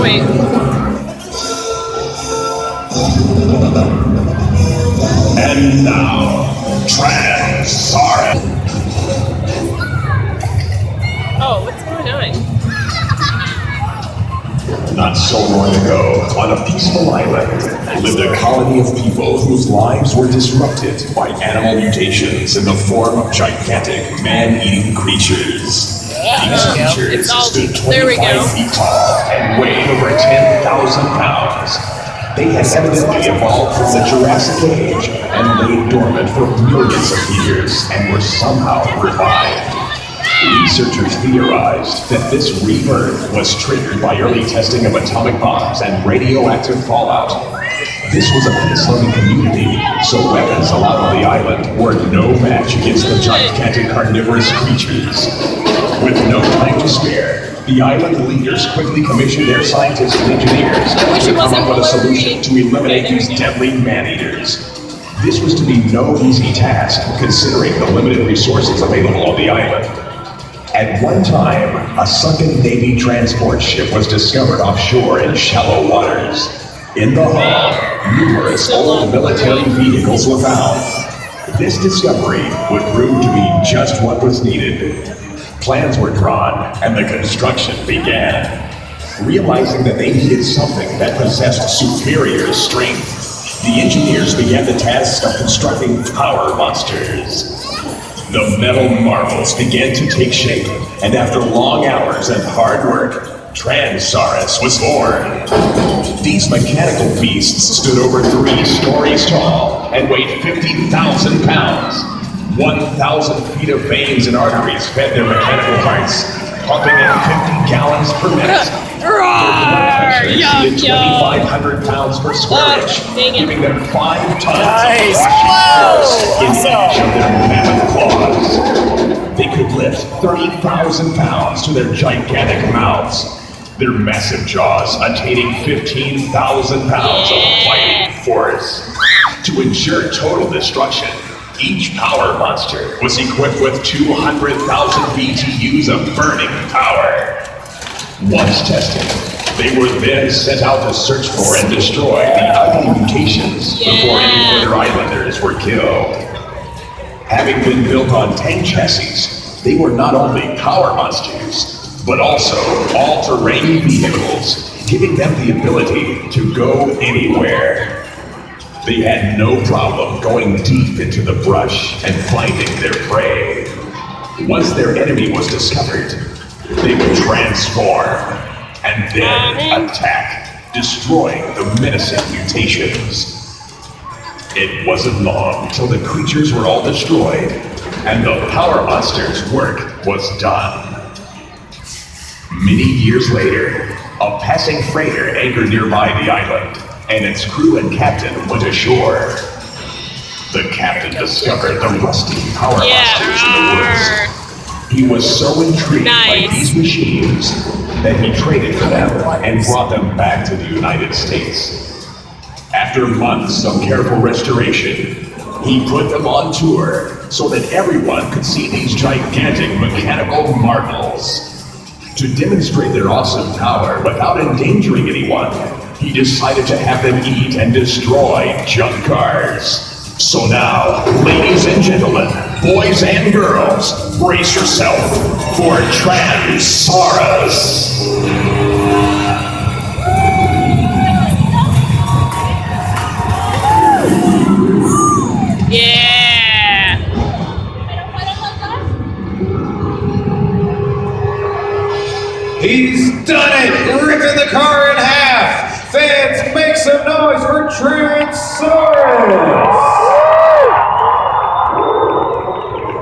wait. And now, Transaurus. Oh, what's going on? Not so long ago, on a peaceful island, lived a colony of people whose lives were disrupted by animal mutations in the form of gigantic man-eating creatures. These creatures stood 25 feet tall and weighed over 10,000 pounds. They had evidently evolved from the Jurassic Age and laid dormant for millions of years and were somehow revived. Researchers theorized that this rebirth was triggered by early testing of atomic bombs and radioactive fallout. This was a peace-loving community, so weapons allowed on the island were no match against the gigantic carnivorous creatures. With no time to spare, the island leaders quickly commissioned their scientists and engineers to come up with a solution to eliminate these deadly man-eaters. This was to be no easy task, considering the limited resources available on the island. At one time, a sunken Navy transport ship was discovered offshore in shallow waters. In the hull, numerous old military vehicles were found. This discovery would prove to be just what was needed. Plans were drawn, and the construction began. Realizing that they needed something that possessed superior strength, the engineers began the task of constructing power monsters. The metal marvels began to take shape, and after long hours and hard work, Transaurus was born. These mechanical beasts stood over 3 stories tall and weighed 50,000 pounds. 1,000 feet of veins and arteries fed their mechanical hearts, pumping in 50 gallons per minute. Their blood pressure exceeded 2,500 pounds per square inch, giving them 5 tons of force in each of their mammoth claws. They could lift 30,000 pounds to their gigantic mouths, their massive jaws attaining 15,000 pounds of fighting force. To ensure total destruction, each power monster was equipped with 200,000 BTUs of burning power. Once tested, they were then sent out to search for and destroy the ugly mutations before any further islanders were killed. Having been built on tank chassis, they were not only power monsters, but also all-terrain vehicles, giving them the ability to go anywhere. They had no problem going deep into the brush and finding their prey. Once their enemy was discovered, they would transform and then attack, destroying the menacing mutations. It wasn't long till the creatures were all destroyed and the power monsters' work was done. Many years later, a passing freighter anchored nearby the island, and its crew and captain went ashore. The captain discovered the rusty power monsters in the woods. He was so intrigued by these machines that he traded for them and brought them back to the United States. After months of careful restoration, he put them on tour so that everyone could see these gigantic mechanical marvels. To demonstrate their awesome power without endangering anyone, he decided to have them eat and destroy junk cars. So now, ladies and gentlemen, boys and girls, brace yourself for Transaurus. Yeah! He's done it! Ripping the car in half! Fans, make some noise for Transaurus!